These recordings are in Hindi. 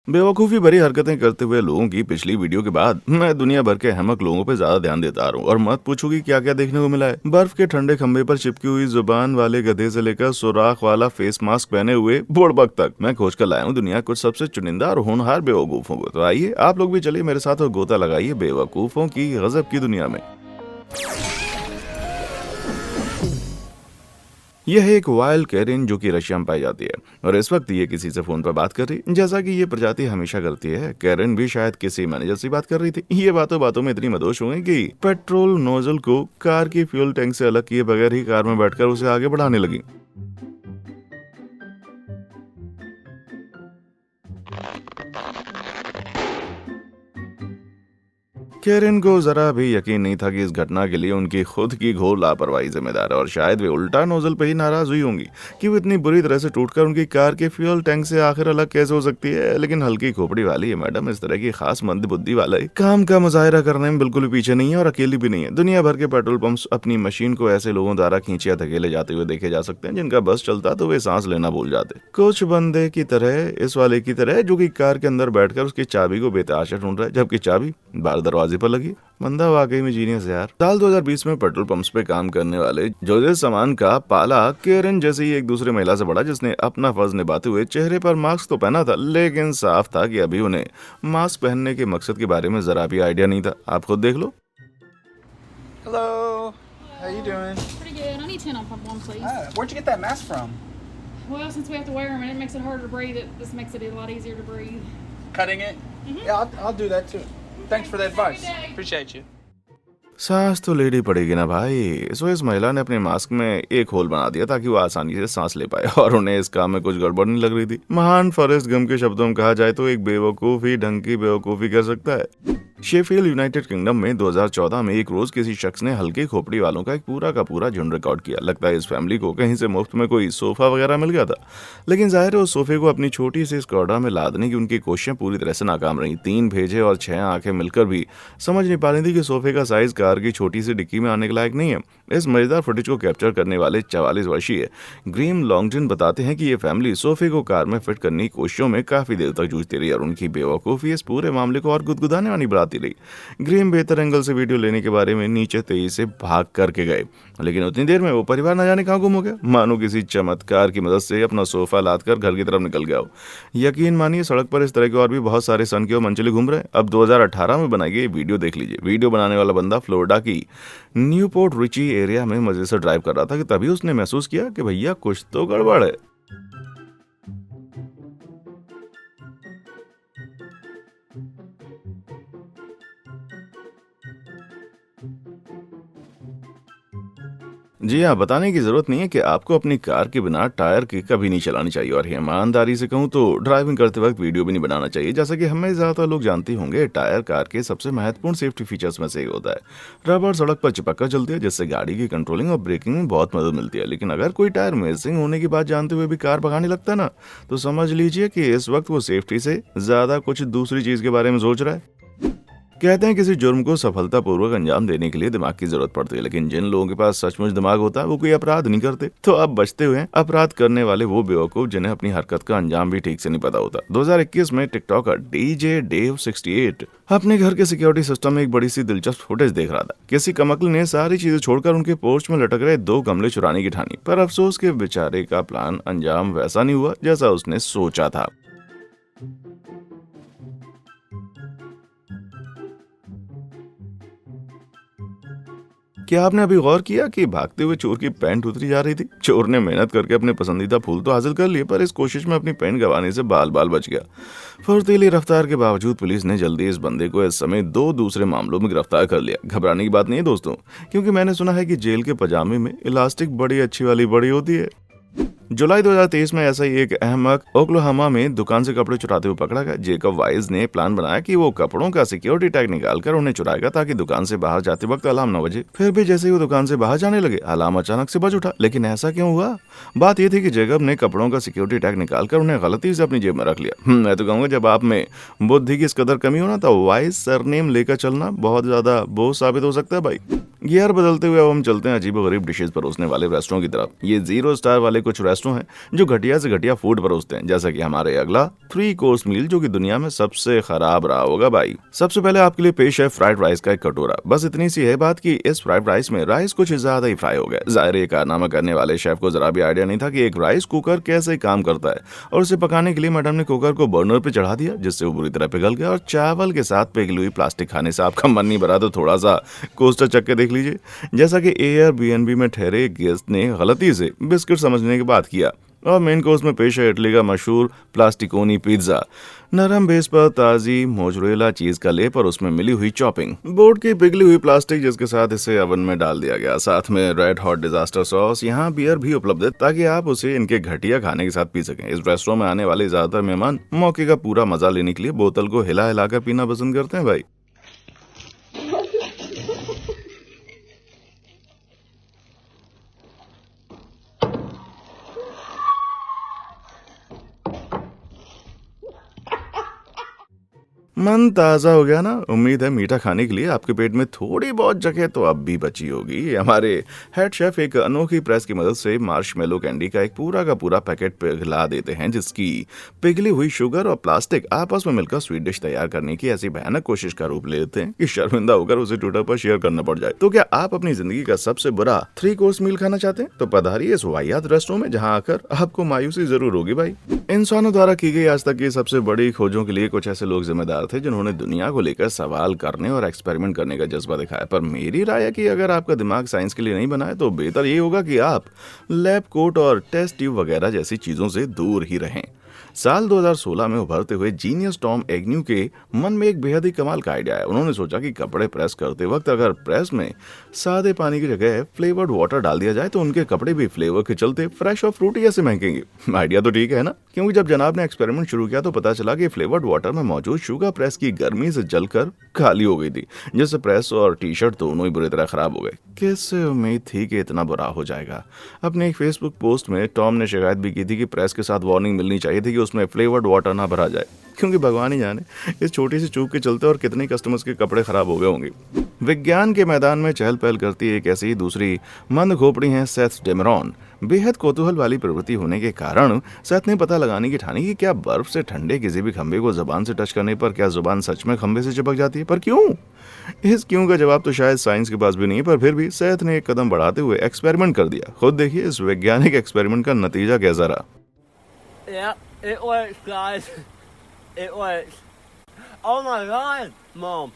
बेवकूफ़ी भरी हरकतें करते हुए लोगों की पिछली वीडियो के बाद मैं दुनिया भर के अहमक लोगों पे ज्यादा ध्यान देता आ रहा हूँ। और मत पूछो कि क्या क्या देखने को मिला है। बर्फ के ठंडे खंभे पर चिपकी हुई जुबान वाले गधे से लेकर सुराख वाला फेस मास्क पहने हुए बुड़बक तक मैं खोज कर लाया हूँ दुनिया कुछ सबसे चुनिंदा और होनहार बेवकूफों को। तो आइए आप लोग भी चलिए मेरे साथ और गोता लगाइए बेवकूफों की गजब की दुनिया में। यह है एक वाइल्ड कैरिन जो कि रशिया में पाई जाती है और इस वक्त ये किसी से फोन पर बात कर रही जैसा कि ये प्रजाति हमेशा करती है। कैरिन भी शायद किसी मैनेजर से बात कर रही थी। ये बातों बातों में इतनी मदोश हो गई कि पेट्रोल नोजल को कार की फ्यूल टैंक से अलग किए बगैर ही कार में बैठकर उसे आगे बढ़ाने लगी। कैरिन को जरा भी यकीन नहीं था कि इस घटना के लिए उनकी खुद की घोर लापरवाही जिम्मेदार है और शायद वे उल्टा नोजल पे ही नाराज हुई होंगी कि वो इतनी बुरी तरह से टूटकर उनकी कार के फ्यूल टैंक से आखिर अलग कैसे हो सकती है। लेकिन हल्की खोपड़ी वाली है मैडम, इस तरह की खास मंद बुद्धि वाला है काम का मुजाहरा करने में बिल्कुल भी पीछे नहीं है और अकेली भी नहीं है। दुनिया भर के पेट्रोल पंप्स अपनी मशीन को ऐसे लोगों द्वारा खींचे या धकेले जाते हुए देखे जा सकते हैं जिनका बस चलता तो वे सांस लेना भूल जाते। कुछ बंदे की तरह, इस वाले की तरह जो कि कार के अंदर बैठकर उसकी चाबी को बेतहाशा ढूंढ रहा है जबकि चाबी बाहर दरवाजे पर लगी। बंदा वाकई में जीनियस यार। साल 2020 में पेट्रोल पंप्स पे काम करने वाले जोजे सामान का पाला कैरन जैसे ही एक दूसरे महिला से बढ़ा जिसने अपना फर्ज निभाते हुए चेहरे पर मास्क तो पहना था लेकिन साफ था कि अभी उन्हें मास्क पहनने के मकसद के बारे में जरा भी आइडिया नहीं था। आप खुद देख लो। Hello. How you doing? Pretty good. I need 10 on pump one, please. Where'd you get that mask from? Well, since we have to wear them and it makes it harder to breathe, it just makes it a lot easier to breathe. Cutting it? Yeah, I'll do that too. Thanks for the advice. Appreciate you. सांस तो लेनी पड़ेगी ना भाई। सो इस महिला ने अपने मास्क में एक होल बना दिया ताकि वो आसानी से सांस ले पाए और उन्हें इस काम में कुछ गड़बड़ नहीं लग रही थी। महान फॉरेस्ट गम के शब्दों में कहा जाए तो एक बेवकूफ ही ढंग की बेवकूफी कर सकता है। शेफील्ड यूनाइटेड किंगडम में 2014 में एक रोज किसी शख्स ने हल्की खोपड़ी वालों का एक पूरा का पूरा झुंड रिकॉर्ड किया। लगता है इस फैमिली को कहीं से मुफ्त में कोई सोफा वगैरह मिल गया था, लेकिन जाहिर है उस सोफे को अपनी छोटी सी स्कॉडा में लादने की उनकी कोशिशें पूरी तरह से नाकाम रही। 3 भेजे और 6 आंखें मिलकर भी समझ नहीं पा रही थी कि सोफे का साइज कार की छोटी सी डिक्की में आने के लायक नहीं है। इस मजेदार फुटेज को कैप्चर करने वाले 44 वर्षीय ग्रीम लॉन्गजन बताते हैं कि ये फैमिली सोफे को कार में फिट करने की कोशिशों में काफी देर तक जूझती रही और उनकी बेवकूफी इस पूरे मामले को और गुदगुदाने वाली बढ़ाती रही। ग्रीम बेहतर एंगल से वीडियो लेने के बारे में नीचे तेजी से भाग करके गए, लेकिन उतनी देर में वो परिवार न जाने कहां गुम हो गया, मानो किसी चमत्कार की मदद से अपना सोफा लादकर घर की तरफ निकल गया हो। यकीन मानिए सड़क पर इस तरह के और भी बहुत सारे सन के और मंचले घूम रहे हैं। अब 2018 में बनाई गई वीडियो देख लीजिए। वीडियो बनाने वाला बंदा फ्लोरिडा की न्यूपोर्ट रिची एरिया में मजे से ड्राइव कर रहा था कि तभी उसने महसूस किया कि भैया कुछ तो गड़बड़ है। जी हाँ, बताने की जरूरत नहीं है कि आपको अपनी कार के बिना टायर की कभी नहीं चलानी चाहिए और ईमानदारी से कहूँ तो ड्राइविंग करते वक्त वीडियो भी नहीं बनाना चाहिए। जैसा कि हमें ज्यादातर लोग जानते होंगे टायर कार के सबसे महत्वपूर्ण सेफ्टी फीचर्स में से एक होता है। रबर सड़क पर चिपक कर चलती है जिससे गाड़ी की कंट्रोलिंग और ब्रेकिंग में बहुत मदद मिलती है। लेकिन अगर कोई टायर मिसिंग होने की बात जानते हुए भी कार भगाने लगता है ना, तो समझ लीजिए कि इस वक्त वो सेफ्टी से ज्यादा कुछ दूसरी चीज के बारे में सोच रहा है। कहते हैं किसी जुर्म को सफलतापूर्वक अंजाम देने के लिए दिमाग की जरूरत पड़ती है, लेकिन जिन लोगों के पास सचमुच दिमाग होता है वो कोई अपराध नहीं करते। तो अब बचते हुए अपराध करने वाले वो बेवकूफ जिन्हें अपनी हरकत का अंजाम भी ठीक से नहीं पता होता। 2021 में टिकटॉकर डीजे डेव 68 अपने घर के सिक्योरिटी सिस्टम में एक बड़ी सी दिलचस्प फुटेज देख रहा था। किसी कमकल ने सारी चीजें छोड़कर उनके पोर्च में लटक रहे 2 गमले चुराने की ठानी, पर अफसोस के बेचारे का प्लान अंजाम वैसा नहीं हुआ जैसा उसने सोचा था। क्या आपने अभी गौर किया कि भागते हुए चोर की पैंट उतरी जा रही थी? चोर ने मेहनत करके अपने पसंदीदा फूल तो हासिल कर लिए, पर इस कोशिश में अपनी पैंट गंवाने से बाल बाल बच गया। फुर्तीली रफ्तार के बावजूद पुलिस ने जल्दी इस बंदे को इस समय 2 दूसरे मामलों में गिरफ्तार कर लिया। घबराने की बात नहीं है दोस्तों, क्योंकि मैंने सुना है कि जेल के पजामे में इलास्टिक बड़ी अच्छी वाली बड़ी होती है। जुलाई 2023 में ऐसा ही एक अहमक ओक्लाहोमा में दुकान से कपड़े चुराते हुए पकड़ा गया। जेकब वाइज ने प्लान बनाया कि वो कपड़ों का सिक्योरिटी टैग निकालकर उन्हें चुराएगा ताकि दुकान से बाहर जाते वक्त अलार्म न बजे। फिर भी जैसे ही वो दुकान से बाहर जाने लगे अलार्म अचानक से बज उठा। लेकिन ऐसा क्यों हुआ? बात ये थी कि जेकब ने कपड़ों का सिक्योरिटी टैग निकालकर उन्हें गलती से अपनी जेब में रख लिया। मैं तो कहूँगा जब आप में बुद्धि की इस कदर कमी हो ना तो वाइज सरनेम लेकर चलना बहुत ज्यादा बोझ साबित हो सकता है भाई। गियर बदलते हुए अब हम चलते हैं अजीबो गरीब डिशेज परोसने वाले रेस्टोरेंट की तरफ। ये 0 स्टार वाले कुछ रेस्टोरेंट हैं जो घटिया से घटिया फूड परोसते हैं, जैसा कि हमारे अगला 3 कोर्स मील जो कि दुनिया में सबसे खराब रहा होगा भाई। सबसे पहले आपके लिए पेश है फ्राइड राइस का एक कटोरा। बस इतनी सी है बात कि इस फ्राइड राइस में राइस कुछ ज्यादा ही फ्राई हो गया। जाहिर ये कारनामा करने वाले शेफ को जरा भी आइडिया नहीं था कि एक राइस कुकर कैसे काम करता है, और उसे पकाने के लिए मैडम ने कुकर को बर्नर पे चढ़ा दिया, जिससे वो बुरी तरह पिघल गया और चावल के साथ पिघली हुई प्लास्टिक खाने से आपका मन नहीं भरा तो थोड़ा सा कोस्टर चख के देख लीजिए, जैसा कि एयरबीएनबी में ठहरे गेस्ट ने गलती से बिस्किट समझने की बात किया। और मेन कोर्स में पेश है इटली का मशहूर प्लास्टिकोनी पिज्जा, नरम बेस पर ताजी मोजरेला चीज का लेप और उसमें मिली हुई चॉपिंग, बोर्ड की पिघली हुई प्लास्टिक जिसके साथ इसे ओवन में डाल दिया गया, साथ में रेड हॉट डिजास्टर सॉस। यहाँ बियर भी उपलब्ध है ताकि आप उसे इनके घटिया खाने के साथ पी सकें। इस रेस्टोरेंट में आने वाले ज्यादातर मेहमान मौके का पूरा मजा लेने के लिए बोतल को हिला हिलाकर पीना पसंद करते हैं भाई। मन ताज़ा हो गया ना? उम्मीद है मीठा खाने के लिए आपके पेट में थोड़ी बहुत जगह तो अब भी बची होगी। हमारे हेड शेफ एक अनोखी प्रेस की मदद से मार्शमेलो कैंडी का एक पूरा का पूरा पैकेट पिघला देते हैं, जिसकी पिघली हुई शुगर और प्लास्टिक आपस में मिलकर स्वीट डिश तैयार करने की ऐसी भयानक कोशिश का रूप ले लेते हैं कि शर्मिंदा होकर उसे ट्विटर पर शेयर करना पड़ जाए। तो क्या आप अपनी जिंदगी का सबसे बुरा 3 कोर्स मील खाना चाहते हैं? तो पधारिए इस वाहियात रेस्टोरेंट में, जहाँ आकर आपको मायूसी जरूर होगी भाई। इंसानों द्वारा की गई आज तक की सबसे बड़ी खोजों के लिए कुछ ऐसे लोग जिम्मेदार थे जिन्होंने दुनिया को लेकर सवाल करने और एक्सपेरिमेंट करने का जज्बा दिखाया। पर मेरी राय है कि अगर आपका दिमाग साइंस के लिए नहीं बना है तो बेहतर ये होगा कि आप लैब कोट और टेस्ट ट्यूब वगैरह जैसी चीजों से दूर ही रहें। साल 2016 में उभरते हुए जीनियस टॉम एग्न्यू के मन में एक बेहद ही कमाल का आइडिया है। उन्होंने सोचा कि कपड़े प्रेस करते वक्त अगर प्रेस में सादे पानी की जगह फ्लेवर्ड वाटर डाल दिया जाए तो उनके कपड़े भी फ्लेवर के चलते फ्रेश और फ्रूटी ऐसे महकेंगे। आइडिया तो ठीक है ना? क्योंकि जब जनाब ने एक्सपेरिमेंट शुरू किया तो पता चला कि फ्लेवर्ड वाटर में मौजूद शुगर प्रेस की गर्मी से जलकर खाली हो गई थी, जिससे प्रेस और टी शर्ट दोनों ही बुरी तरह खराब हो गए। किससे उम्मीद थी कि इतना बुरा हो जाएगा? अपने एक फेसबुक पोस्ट में टॉम ने शिकायत भी की थी कि प्रेस के साथ वार्निंग मिलनी चाहिए थी कि उसमें फ्लेवर्ड वाटर ना भरा जाए, क्योंकि भगवान ही जाने इस छोटी सी चूक के चलते और कितने कस्टमर्स के कपड़े खराब हो गए होंगे। विज्ञान के मैदान में चहल पहल करती एक ऐसी दूसरी मंद खोपड़ी है सेथ डेमरॉन। बेहद कौतूहल वाली प्रवृत्ति होने के कारण सेथ ने पता लगाने की ठानी कि क्या बर्फ से ठंडे किसी भी खंबे को जुबान से टच करने पर क्या जुबान सच में खंबे से चिपक जाती है? पर क्यों? इस क्यों का जवाब तो शायद साइंस के पास भी नहीं है, पर फिर भी सेथ ने एक कदम बढ़ाते हुए एक्सपेरिमेंट कर दिया। खुद देखिए इस वैज्ञानिक एक्सपेरिमेंट का नतीजा कैसा रहा। Yeah, it works, guys. It works. Oh my god, Mom.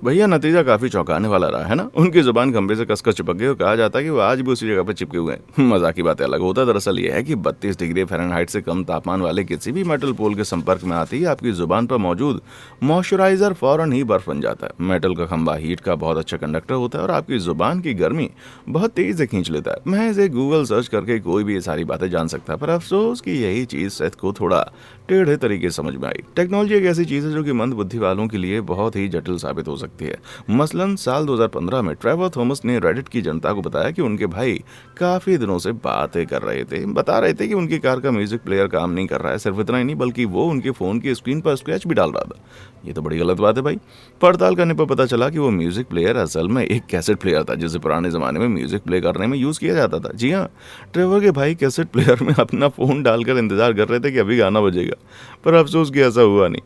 भैया नतीजा काफी चौंकाने वाला रहा है ना? उनकी जुबान खंबे से कसकर चिपक गई और कहा जाता है कि वो आज भी उसी जगह पर चिपके हुए हैं। मजाक की बात अलग होता दरअसल ये है कि 32 डिग्री फ़ारेनहाइट से कम तापमान वाले किसी भी मेटल पोल के संपर्क में आते ही आपकी जुबान पर मौजूद मॉइस्चराइजर फौरन ही बर्फ बन जाता है। मेटल का खंबा हीट का बहुत अच्छा कंडक्टर होता है और आपकी जुबान की गर्मी बहुत तेज से खींच लेता है। मैं इसे गूगल सर्च करके कोई भी ये सारी बातें जान सकता है, पर अफसोस कि यही चीज सेथ को थोड़ा टेढ़े तरीके से समझ में आई। टेक्नोलॉजी एक ऐसी चीज है जो कि मंद बुद्धि वालों के लिए बहुत ही जटिल साबित हो सकती है। मसलन साल 2015 में ट्रेवर थॉमस ने रेडिट की जनता को बताया कि उनके भाई काफी दिनों से बातें कर रहे थे, बता रहे थे कि उनकी कार का म्यूजिक प्लेयर काम नहीं कर रहा है। सिर्फ इतना ही नहीं बल्कि वो उनके फोन की स्क्रीन पर स्क्रैच भी डाल रहा था। ये तो बड़ी गलत बात है भाई। पड़ताल करने पर पता चला कि वो म्यूजिक प्लेयर असल में एक कैसेट प्लेयर था, जिसे पुराने जमाने में म्यूजिक प्ले करने में यूज किया जाता था। जी हाँ, ट्रेवर के भाई कैसेट प्लेयर में अपना फोन डालकर इंतजार कर रहे थे कि अभी गाना बजेगा, पर अफसोस कि ऐसा हुआ नहीं।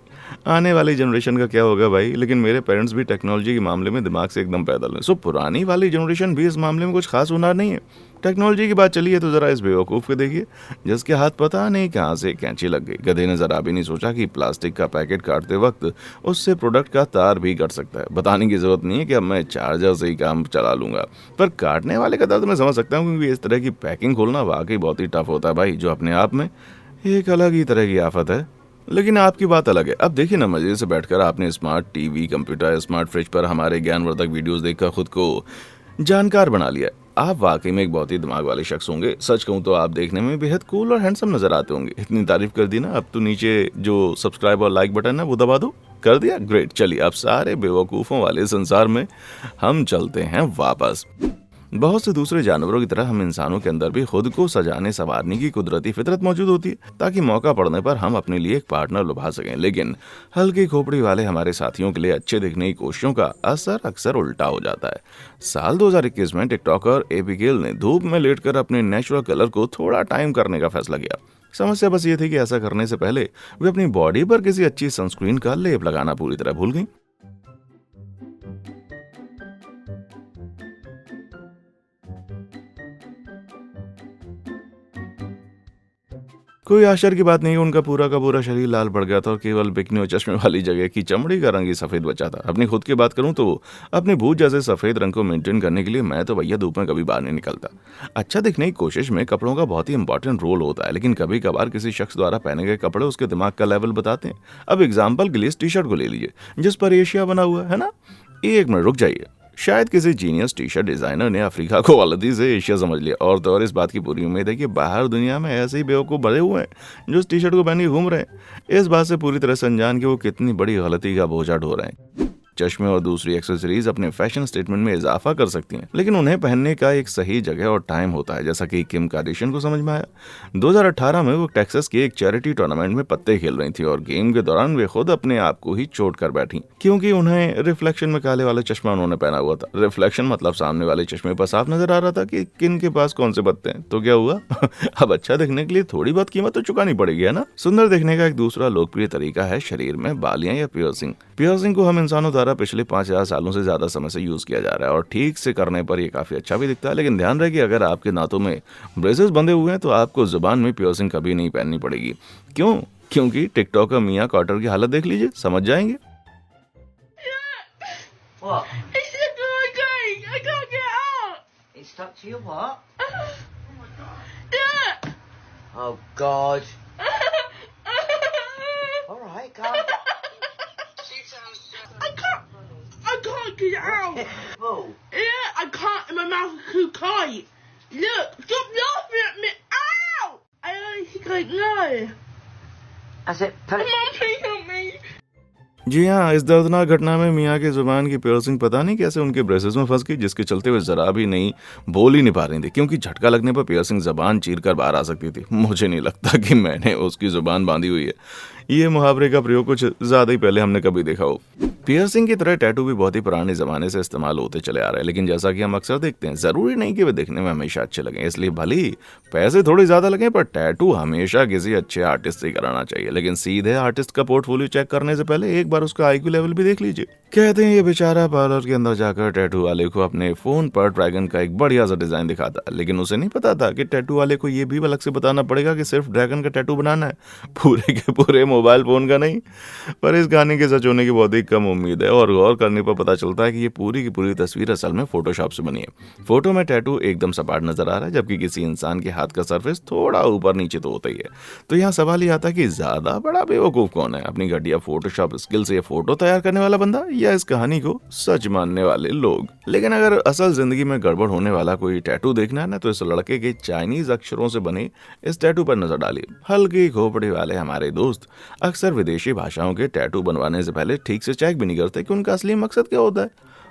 आने वाली जनरेशन का क्या होगा भाई? लेकिन मेरे पेरेंट्स भी टेक्नोलॉजी के मामले में दिमाग से एकदम पैदल हैं। सो पुरानी वाली जनरेशन भी इस मामले में कुछ खास होनहार नहीं है। टेक्नोलॉजी की बात चली है तो जरा इस बेवकूफ़ को देखिए जिसके हाथ पता नहीं कहाँ से कैंची लग गई। गधे ने जरा भी नहीं सोचा कि प्लास्टिक का पैकेट काटते वक्त उससे प्रोडक्ट का तार भी कट सकता है। बताने की जरूरत नहीं है कि अब मैं चार्जर से ही काम चला लूंगा। पर काटने वाले का दर्द मैं समझ सकता हूँ, क्योंकि इस तरह की पैकिंग खोलना वाकई बहुत ही टफ होता है भाई, जो अपने आप में एक अलग ही तरह की आफत है। लेकिन आपकी बात अलग है। अब देखिए ना, मजे से बैठकर आपने smart TV, computer, smart fridge पर हमारे ज्ञानवर्धक वीडियोस देखकर खुद को जानकार बना लिया। आप वाकई में एक बहुत ही दिमाग वाले शख्स होंगे। सच कहूँ तो आप देखने में बेहद कूल और हैंडसम नजर आते होंगे। इतनी तारीफ कर दी ना, अब तो नीचे जो सब्सक्राइब और लाइक बटन है वो दबा दो। कर दिया? ग्रेट। चलिए अब सारे बेवकूफ़ों वाले संसार में हम चलते हैं वापस। बहुत से दूसरे जानवरों की तरह हम इंसानों के अंदर भी खुद को सजाने संवारने की कुदरती फितरत मौजूद होती है, ताकि मौका पड़ने पर हम अपने लिए एक पार्टनर लुभा सकें। लेकिन हल्की खोपड़ी वाले हमारे साथियों के लिए अच्छे दिखने की कोशिशों का असर अक्सर उल्टा हो जाता है। साल 2021 में टिकटॉकर एबिगेल ने धूप में लेटकर अपने नेचुरल कलर को थोड़ा टाइम करने का फैसला किया। समस्या बस ये थी कि ऐसा करने से पहले वे अपनी बॉडी पर किसी अच्छी सनस्क्रीन का लेप लगाना पूरी तरह भूल गई। कोई आश्चर्य की बात नहीं, उनका पूरा का पूरा शरीर लाल पड़ गया था और केवल बिकनी और चश्मे वाली जगह की चमड़ी का रंग ही सफेद बचा था। अपनी खुद की बात करूं तो अपने भूत जैसे सफेद रंग को मेंटेन करने के लिए मैं तो भैया धूप में कभी बाहर नहीं निकलता। अच्छा दिखने की कोशिश में कपड़ों का बहुत ही इंपॉर्टेंट रोल होता है, लेकिन कभी कभार किसी शख्स द्वारा पहने गए कपड़े उसके दिमाग का लेवल बताते हैं। अब एग्जाम्पल के लिए इस टी शर्ट को ले लीजिए जिस पर एशिया बना हुआ है ना। एक मिनट रुक जाइए, शायद किसी जीनियस टी शर्ट डिजाइनर ने अफ्रीका को गलती से एशिया समझ लिया, और तो और इस बात की पूरी उम्मीद है कि बाहर दुनिया में ऐसे ही बेवकूफ भरे हुए हैं जो इस टी शर्ट को पहने घूम रहे हैं, इस बात से पूरी तरह से अनजान कि वो कितनी बड़ी गलती का बोझा ढो रहे हैं। चश्मे और दूसरी एक्सेसरीज अपने फैशन स्टेटमेंट में इजाफा कर सकती हैं, लेकिन उन्हें पहनने का एक सही जगह और टाइम होता है, जैसा कि किम कार्दाशियन को समझ में आया। 2018 में वो टेक्सास के एक चैरिटी टूर्नामेंट में पत्ते खेल रही थी और गेम के दौरान वे खुद अपने आप को ही चोट कर बैठी, क्योंकि उन्हें रिफ्लेक्शन में काले वाला चश्मा उन्होंने पहना हुआ था। रिफ्लेक्शन मतलब सामने वाले चश्मे पर साफ नजर आ रहा था कि किन के पास कौन से पत्ते हैं। तो क्या हुआ अब अच्छा दिखने के लिए थोड़ी बहुत कीमत तो चुकानी पड़ेगी, है ना। सुंदर दिखने का एक दूसरा लोकप्रिय तरीका है शरीर में बालियां या पियर्सिंग। पियर्सिंग को हम इंसानों द्वारा पिछले 5000 सालों से ज्यादा समय से यूज किया जा रहा है और ठीक से करने पर यह काफी अच्छा भी दिखता है। लेकिन ध्यान रहे कि अगर आपके दांतों में ब्रेसेस बंधे हुए हैं तो आपको जुबान में पियर्सिंग कभी नहीं पहननी पड़ेगी। क्यों? क्योंकि टिकटॉकर मियां कार्टर की हालत देख लीजिए, समझ जाएंगे। What? It's stuck to my cake. I can't get it out. It's stuck to your what? Yeah. Oh God. All right, calm. I can't get it out. Oh, Yeah, I can't. My mouth is too tight. Look, stop laughing at me. Ow! I honestly can't know. has it put it? Mum, please help me. जी हाँ, इस दर्दनाक घटना में मियाँ की जुबान की पियर्सिंग पता नहीं कैसे उनके ब्रेसेस में फंस गई, जिसके चलते वे जरा भी नहीं बोल ही नहीं पा रही थी, क्योंकि झटका लगने पर पियर्सिंग जबान चीर कर बाहर आ सकती थी। मुझे नहीं लगता कि मैंने उसकी जुबान बांधी हुई है। ये मुहावरे का प्रयोग कुछ ज्यादा ही पहले हमने कभी देखा हो। पियर्सिंग की तरह टैटू भी बहुत ही पुराने जमाने से इस्तेमाल होते चले आ रहे हैं, लेकिन जैसा कि हम अक्सर देखते हैं, जरूरी नहीं कि वे दिखने में हमेशा अच्छे लगें। इसलिए भले ही पैसे थोड़े ज्यादा लगें, पर टैटू हमेशा किसी अच्छे आर्टिस्ट से कराना चाहिए। लेकिन सीधे आर्टिस्ट का पोर्टफोलियो चेक करने से पहले एक बार उसका आईक्यू लेवल भी देख लीजिए। कहते हैं ये बेचारा पार्लर के अंदर जाकर टैटू वाले को अपने फोन पर ड्रैगन का एक बढ़िया सा डिजाइन दिखाता, लेकिन उसे नहीं पता था कि टैटू वाले को ये भी अलग से बताना पड़ेगा कि सिर्फ ड्रैगन का टैटू बनाना है, पूरे के पूरे मोबाइल फोन का नहीं। पर इस गाने के सच होने की बहुत ही कम उम्मीद है, और गौर करने पर पता चलता है कि ये पूरी की पूरी तस्वीर असल में फोटोशॉप से बनी है। फोटो में टैटू एकदम सपाट नजर आ रहा है, जबकि किसी इंसान के हाथ का सरफेस थोड़ा ऊपर नीचे तो होता ही है। तो यहाँ सवाल ये आता है कि ज्यादा बड़ा बेवकूफ कौन है, अपनी घटिया फोटोशॉप स्किल से फोटो तैयार करने वाला बंदा या इस कहानी को सच मानने वाले लोग। लेकिन अगर असल जिंदगी में गड़बड़ होने वाला कोई टैटू देखना है ना, तो इस लड़के के चाइनीज अक्षरों से बने इस टैटू पर नजर डालिए। हल्की खोपड़ी वाले हमारे दोस्त अक्सर विदेशी भाषाओं के टैटू बनवाने से पहले ठीक से चेक भी नहीं करते कि उनका असली मकसद क्या होता है,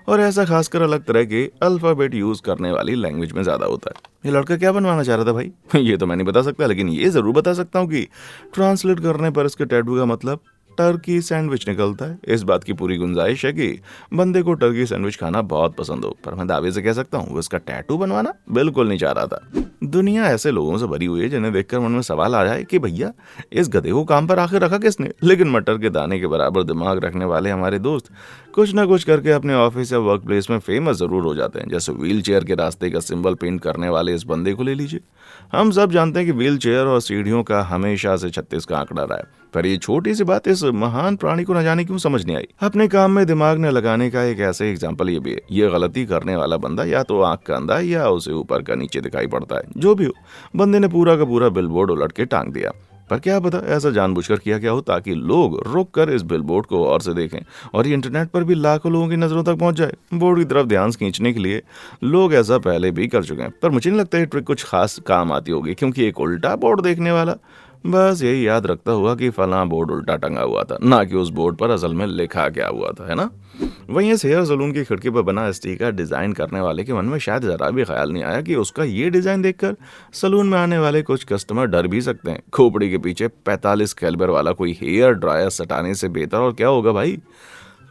और ऐसा खासकर अलग तरह के अल्फाबेट यूज करने वाली लैंग्वेज में ज्यादा होता है। ये लड़का क्या बनवाना चाह रहा था भाई ये तो मैं नहीं बता सकता, लेकिन ये जरूर बता सकता हूँ कि ट्रांसलेट करने पर इसके टैटू का मतलब टर्की सैंडविच निकलता है। इस बात की पूरी गुंजाइश है कि बंदे को टर्की सैंडविच खाना बहुत पसंद हो, पर मैं दावे से कह सकता हूँ वो इसका टैटू बनवाना बिल्कुल नहीं चाह रहा था। दुनिया ऐसे लोगों से भरी हुई है जिन्हें देखकर मन में सवाल आ जाए कि भैया इस गधे को काम पर आखिर रखा किसने। लेकिन मटर के दाने के बराबर दिमाग रखने वाले हमारे दोस्त कुछ ना कुछ करके अपने ऑफिस या वर्क प्लेस में फेमस जरूर हो जाते हैं। जैसे व्हील चेयर के रास्ते का सिंबल पेंट करने वाले इस बंदे को ले लीजिए। हम सब जानते हैं कि व्हील चेयर और सीढ़ियों का हमेशा से 36 का आंकड़ा रहा है, पर ये छोटी सी बात इस महान प्राणी को न जाने क्यों समझ नहीं आई। अपने काम में दिमाग न लगाने का एक ऐसे एग्जाम्पल ये भी है। ये गलती करने वाला बंदा या तो आंख का अंधा या उसे ऊपर का नीचे दिखाई पड़ता है। जो भी हो, बंदे ने पूरा का पूरा बिलबोर्ड उलट के टांग दिया। पर क्या पता ऐसा जानबूझकर किया क्या हो ताकि लोग रुक कर इस बिलबोर्ड को और से देखें और ये इंटरनेट पर भी लाखों लोगों की नजरों तक पहुंच जाए। बोर्ड की तरफ ध्यान खींचने के लिए लोग ऐसा पहले भी कर चुके हैं, पर मुझे नहीं लगता ये ट्रिक कुछ खास काम आती होगी, क्योंकि एक उल्टा बोर्ड देखने वाला बस यही याद रखता हुआ कि फलां बोर्ड उल्टा टंगा हुआ था, ना कि उस बोर्ड पर असल में लिखा क्या हुआ था, है ना। वहीं इस हेयर सलून की खिड़की पर बना स्टिकर डिजाइन करने वाले के मन में शायद जरा भी ख्याल नहीं आया कि उसका ये डिजाइन देखकर सलून में आने वाले कुछ कस्टमर डर भी सकते हैं। खोपड़ी के पीछे 45 कैलिबर वाला कोई हेयर ड्रायर सटाने से बेहतर और क्या होगा भाई।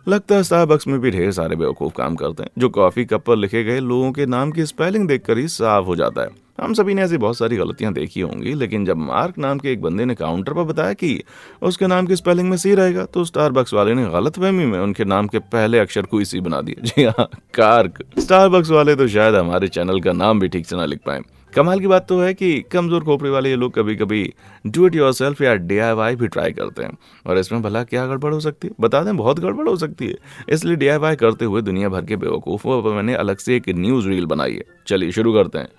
लगता है स्टारबक्स में भी ढेर सारे बेवकूफ काम करते हैं, जो कॉफी कप पर लिखे गए लोगों के नाम की स्पेलिंग देखकर ही साफ हो जाता है। हम सभी ने ऐसी बहुत सारी गलतियां देखी होंगी, लेकिन जब मार्क नाम के एक बंदे ने काउंटर पर बताया कि उसके नाम की स्पेलिंग में सी रहेगा, तो स्टारबक्स वाले ने गलतफहमी में उनके नाम के पहले अक्षर को ही सी बना दिया। जी हाँ, कार्क। स्टारबक्स वाले तो शायद हमारे चैनल का नाम भी ठीक से ना लिख पाए। कमाल की बात तो है कि कमजोर खोपड़ी वाले ये लोग कभी कभी डू इट योरसेल्फ या DIY भी ट्राई करते हैं, और इसमें भला क्या गड़बड़ हो सकती है? बता दें, बहुत गड़बड़ हो सकती है। इसलिए DIY करते हुए दुनिया भर के बेवकूफ़ों पर मैंने अलग से एक न्यूज़ रील बनाई है। चलिए शुरू करते हैं।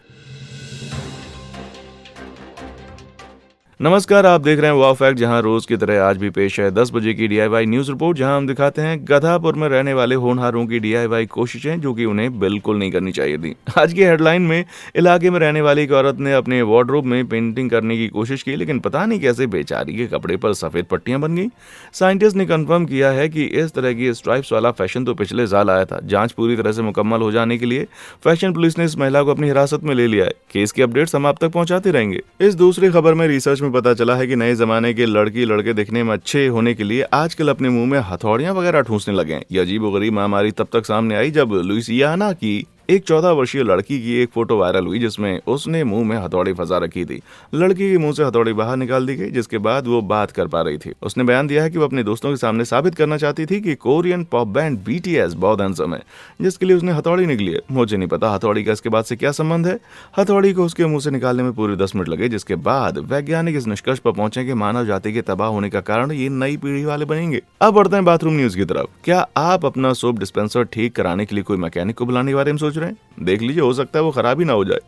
नमस्कार, आप देख रहे हैं वाव फैक्ट, जहां रोज की तरह आज भी पेश है 10 बजे की DIY न्यूज रिपोर्ट, जहां हम दिखाते हैं गधापुर में रहने वाले होनहारों की DIY कोशिशें जो कि उन्हें बिल्कुल नहीं करनी चाहिए थी। आज की हेडलाइन में इलाके में रहने वाली एक औरत ने अपने वार्डरोब में पेंटिंग करने की कोशिश की, लेकिन पता नहीं कैसे बेचारी के कपड़े पर सफेद पट्टियां बन गई। साइंटिस्ट ने कंफर्म किया है कि इस तरह की स्ट्राइप्स वाला फैशन तो पिछले साल आया था। जांच पूरी तरह से मुकम्मल हो जाने के लिए फैशन पुलिस ने इस महिला को अपनी हिरासत में ले लिया है। केस की अपडेट्स हम आप तक पहुंचाते रहेंगे। इस दूसरी खबर में रिसर्च में पता चला है कि नए जमाने के लड़के दिखने में अच्छे होने के लिए आजकल अपने मुंह में हथौड़ियां वगैरह ठूंसने लगे हैं। यह अजीबोगरीब महामारी तब तक सामने आई जब लुइसियाना की एक 14 वर्षीय लड़की की एक फोटो वायरल हुई, जिसमें उसने मुंह में हथौड़ी फंसा रखी थी। लड़की के मुंह से हथौड़ी बाहर निकाल दी गई, जिसके बाद वो बात कर पा रही थी। उसने बयान दिया है कि वो अपने दोस्तों के सामने साबित करना चाहती थी कि कोरियन पॉप बैंड BTS बहुत हैंडसम है, जिसके लिए उसने हथौड़ी निकली है। मुझे नहीं पता हथौड़ी का इसके बाद से क्या संबंध है। हथौड़ी को उसके मुंह से निकालने में पूरे 10 मिनट लगे, जिसके बाद वैज्ञानिक इस निष्कर्ष पर पहुंचे कि मानव जाति के तबाह होने का कारण ये नई पीढ़ी वाले बनेंगे। अब बढ़ते हैं बाथरूम न्यूज की तरफ। क्या आप अपना सोप डिस्पेंसर ठीक कराने के लिए कोई मैकेनिक को बुलाने के बारे में सोच रहे हैं? देख लीजिए, हो सकता है वो खराब ही ना हो जाए।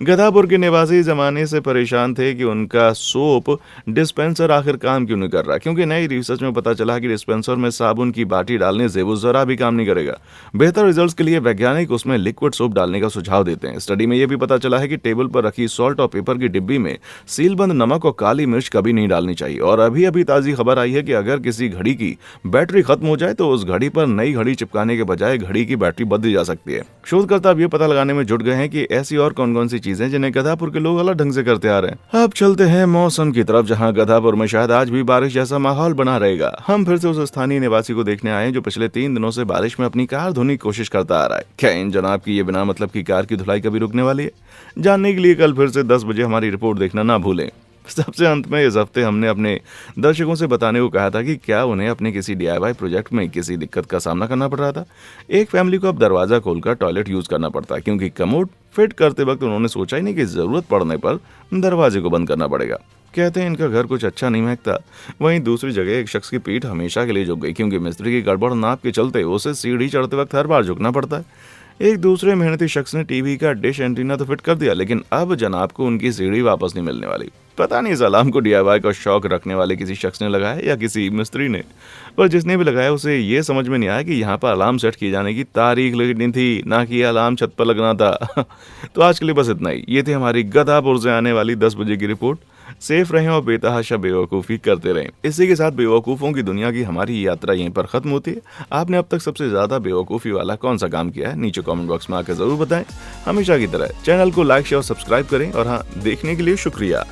गधापुर के निवासी जमाने से परेशान थे कि उनका सोप डिस्पेंसर आखिर काम क्यों नहीं कर रहा, क्योंकि नई रिसर्च में पता चला कि डिस्पेंसर में साबुन की बाटी डालने से वो जरा भी काम नहीं करेगा। बेहतर रिजल्ट्स के लिए वैज्ञानिक उसमें लिक्विड सोप डालने का सुझाव देते हैं। स्टडी में यह भी पता चला है कि टेबल पर रखी सॉल्ट और पेपर की डिब्बी में सीलबंद नमक और काली मिर्च कभी नहीं डालनी चाहिए। और अभी ताजी खबर आई है कि अगर किसी घड़ी की बैटरी खत्म हो जाए तो उस घड़ी पर नई घड़ी चिपकाने के बजाय घड़ी की बैटरी बदली जा सकती है। शोधकर्ता अब ये पता लगाने में जुट गए हैं कि ऐसी और कौन कौन सी चीजें जिन्हें गधापुर के लोग अलग ढंग से करते आ रहे हैं। अब चलते हैं मौसम की तरफ, जहां गधापुर में शायद आज भी बारिश जैसा माहौल बना रहेगा। हम फिर से उस स्थानीय निवासी को देखने आए जो पिछले 3 दिनों से बारिश में अपनी कार धोने की कोशिश करता आ रहा है। क्या इन जनाब की ये बिना मतलब की कार की धुलाई कभी रुकने वाली है? जानने के लिए कल फिर से 10 बजे हमारी रिपोर्ट देखना ना भूलें। सबसे अंत में इस हफ्ते हमने अपने दर्शकों से बताने को कहा था कि क्या उन्हें अपने किसी DIY प्रोजेक्ट में किसी दिक्कत का सामना करना पड़ रहा था। एक फैमिली को अब दरवाजा खोलकर टॉयलेट यूज करना पड़ता है, क्योंकि कमोड फिट करते वक्त उन्होंने सोचा ही नहीं कि जरूरत पड़ने पर दरवाजे को बंद करना पड़ेगा। कहते हैं इनका घर कुछ अच्छा नहीं महकता। वहीं दूसरी जगह एक शख्स की पीठ हमेशा के लिए झुक गई, क्योंकि मिस्त्री की गड़बड़ नाप के चलते उसे सीढ़ी चढ़ते वक्त हर बार झुकना पड़ता है। एक दूसरे मेहनती शख्स ने टीवी का डिश एंटीना तो फिट कर दिया, लेकिन अब जनाब को उनकी सीढ़ी वापस नहीं मिलने वाली। पता नहीं इस अलार्म को DIY का शौक रखने वाले किसी शख्स ने लगाया या किसी मिस्त्री ने, पर जिसने भी लगाया उसे ये समझ में नहीं आया कि यहाँ पर अलार्म सेट किए जाने की तारीख लिखनी थी, ना कि अलार्म छत पर लगना था। तो आज के लिए बस इतना ही। ये थी हमारी गधापुर से आने वाली 10 बजे की रिपोर्ट। सेफ रहें और बेतहाशा बेवकूफ़ी करते रहें। इसी के साथ बेवकूफ़ों की दुनिया की हमारी यात्रा यहीं पर खत्म होती है। आपने अब तक सबसे ज़्यादा बेवकूफ़ी वाला कौन सा काम किया है, नीचे कमेंट बॉक्स में आकर ज़रूर बताएं। हमेशा की तरह चैनल को लाइक शेयर और सब्सक्राइब करें, और हाँ, देखने के लिए शुक्रिया।